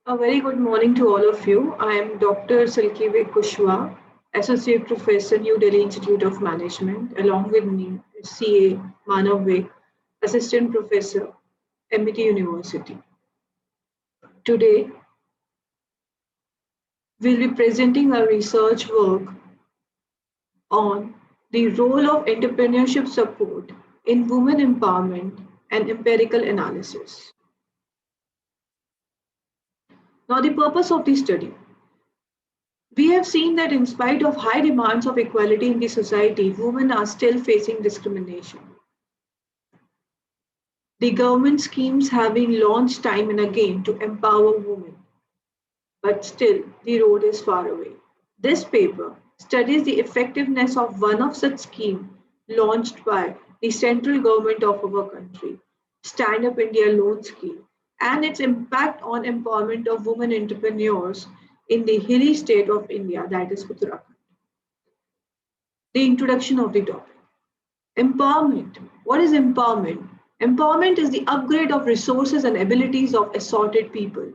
A very good morning to all of you. I am Dr. Silkive Kushwa, Associate Professor, New Delhi Institute of Management. Along with me is CA Manav Vik, Assistant Professor, MIT University. Today, we'll be presenting our research work on the role of entrepreneurship support in women empowerment and empirical analysis. Now, the purpose of the study. We have seen that in spite of high demands of equality in the society, women are still facing discrimination. The government schemes have been launched time and again to empower women, but still the road is far away. This paper studies the effectiveness of one of such schemes launched by the central government of our country, Stand Up India Loan Scheme, and its impact on empowerment of women entrepreneurs in the hilly state of India, that is Uttarakhand. The introduction of the topic. Empowerment. What is empowerment? Empowerment is the upgrade of resources and abilities of assorted people.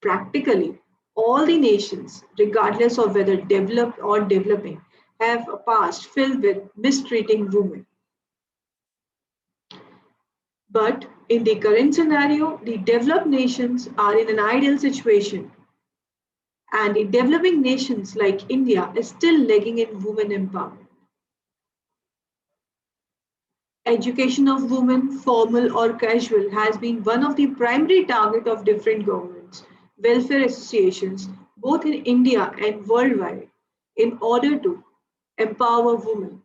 Practically, all the nations, regardless of whether developed or developing, have a past filled with mistreating women. But in the current scenario, the developed nations are in an ideal situation, and the developing nations like India is still lagging in women empowerment. Education of women, formal or casual, has been one of the primary target of different governments, welfare associations, both in India and worldwide, in order to empower women.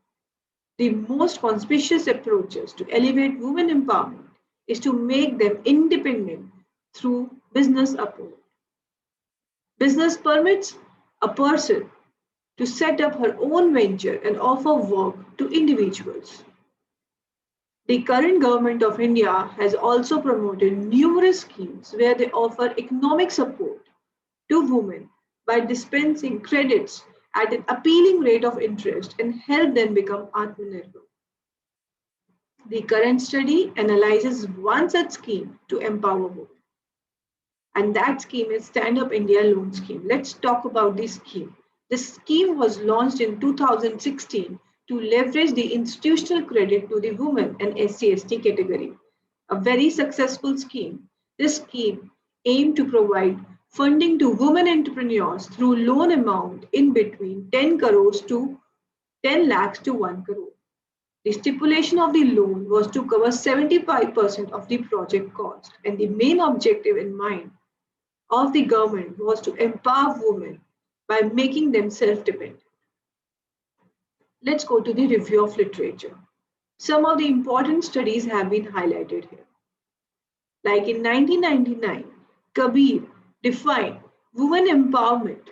The most conspicuous approaches to elevate women empowerment is to make them independent through business support. Business permits a person to set up her own venture and offer work to individuals. The current government of India has also promoted numerous schemes where they offer economic support to women by dispensing credits at an appealing rate of interest and help them become Atmanirbhar. The current study analyzes one such scheme to empower women, and that scheme is Stand Up India Loan Scheme. Let's talk about this scheme. This scheme was launched in 2016 to leverage the institutional credit to the women and SC/ST category. A very successful scheme. This scheme aimed to provide funding to women entrepreneurs through loan amount in between 10 crores to 10 lakhs to 1 crore. The stipulation of the loan was to cover 75% of the project cost, and the main objective in mind of the government was to empower women by making them self-dependent. Let's go to the review of literature. Some of the important studies have been highlighted here. Like in 1999, Kabir defined women empowerment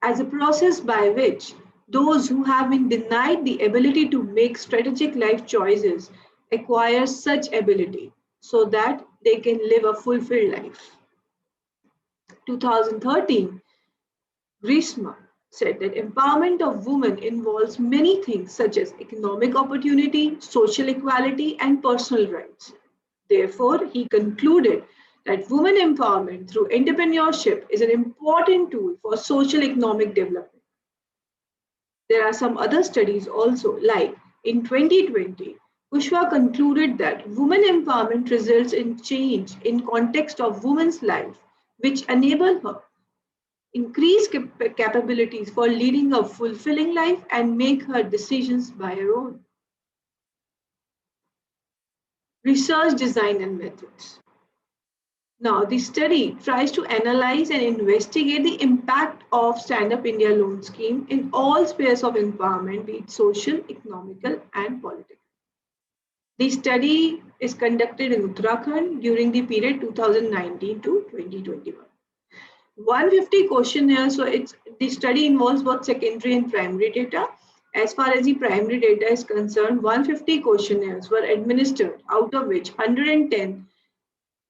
as a process by which those who have been denied the ability to make strategic life choices acquire such ability so that they can live a fulfilled life. 2013, Grishma said that empowerment of women involves many things such as economic opportunity, social equality, and personal rights. Therefore, he concluded that women empowerment through entrepreneurship is an important tool for social economic development. There are some other studies also, like in 2020, Kushwa concluded that women empowerment results in change in context of women's life, which enable her increase capabilities for leading a fulfilling life and make her decisions by her own. Research design and methods. Now, the study tries to analyze and investigate the impact of Stand Up India Loan Scheme in all spheres of empowerment, be it social, economical, and political. The study is conducted in Uttarakhand during the period 2019 to 2021. 150 questionnaires, so the study involves both secondary and primary data. As far as the primary data is concerned, 150 questionnaires were administered, out of which 110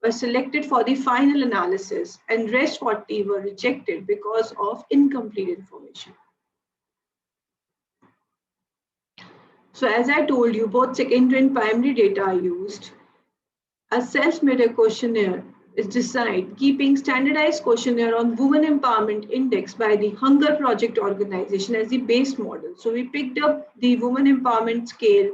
were selected for the final analysis and rest 40 were rejected because of incomplete information. So as I told you, both secondary and primary data are used. A self-made questionnaire is designed keeping standardized questionnaire on women empowerment index by the Hunger Project organization as the base model. So we picked up the women empowerment scale,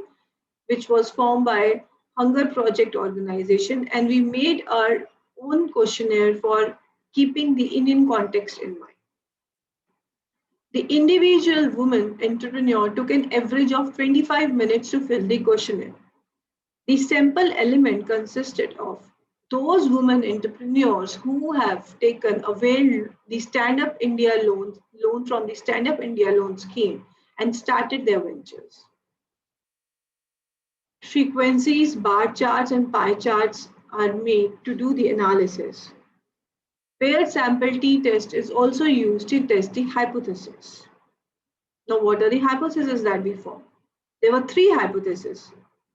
which was formed by Hunger Project organization, and we made our own questionnaire for keeping the Indian context in mind. The individual woman entrepreneur took an average of 25 minutes to fill the questionnaire. The sample element consisted of those women entrepreneurs who have taken availed the Stand Up India loan from the Stand Up India loan scheme and started their ventures. Frequencies, bar charts, and pie charts are made to do the analysis. Paired sample t-test is also used to test the hypothesis. Now, what are the hypotheses that we form? There were three hypotheses.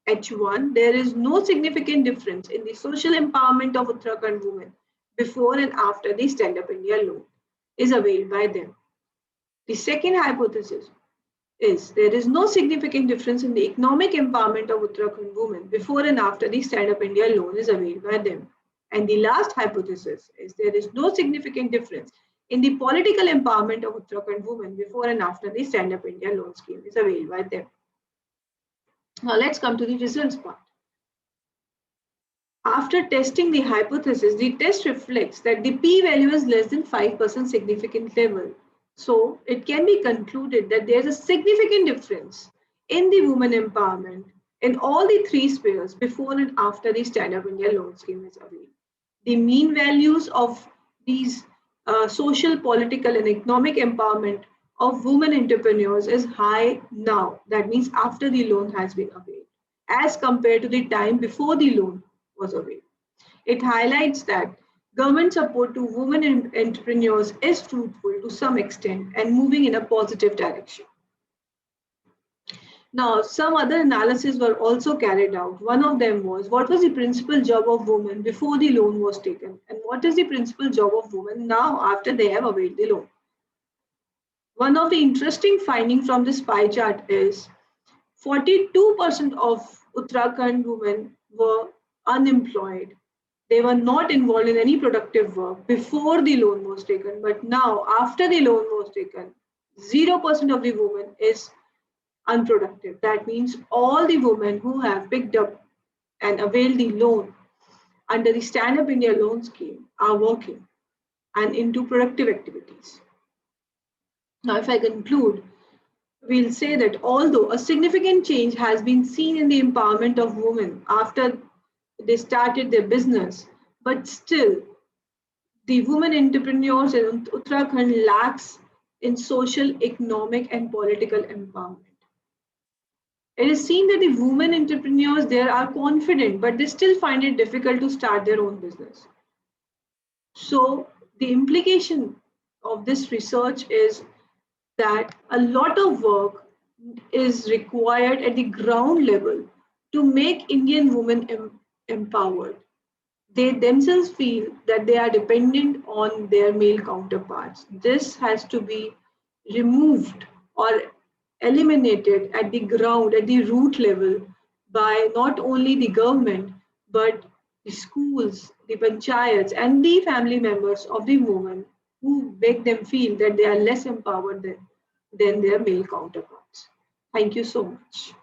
H1, there is no significant difference in the social empowerment of Uttarakhand women before and after the Stand Up India loan is availed by them. The second hypothesis is there is no significant difference in the economic empowerment of Uttarakhand women before and after the Stand Up India loan is availed by them. And the last hypothesis is there is no significant difference in the political empowerment of Uttarakhand women before and after the Stand Up India loan scheme is availed by them. Now let's come to the results part. After testing the hypothesis, the test reflects that the p-value is less than 5% significant level. So it can be concluded that there is a significant difference in the women empowerment in all the three spheres before and after the Stand Up India loan scheme is available. The mean values of these social, political, and economic empowerment of women entrepreneurs is high now. That means after the loan has been availed, as compared to the time before the loan was available. It highlights that government support to women entrepreneurs is fruitful to some extent and moving in a positive direction. Now, some other analyses were also carried out. One of them was what was the principal job of women before the loan was taken, and what is the principal job of women now after they have availed the loan. One of the interesting findings from this pie chart is 42% of Uttarakhand women were unemployed. They were not involved in any productive work before the loan was taken, but now after the loan was taken, 0% of the women is unproductive. That means all the women who have picked up and availed the loan under the Stand Up India loan scheme are working and into productive activities. Now, if I conclude, we'll say that although a significant change has been seen in the empowerment of women after they started their business, but still the women entrepreneurs in Uttarakhand lacks in social, economic, and political empowerment. It is seen that the women entrepreneurs there are confident, but they still find it difficult to start their own business. So the implication of this research is that a lot of work is required at the ground level to make Indian women empowered. They themselves feel that they are dependent on their male counterparts. This has to be removed or eliminated at the ground, at the root level, by not only the government, but the schools, the panchayats, and the family members of the women who make them feel that they are less empowered than their male counterparts. Thank you so much.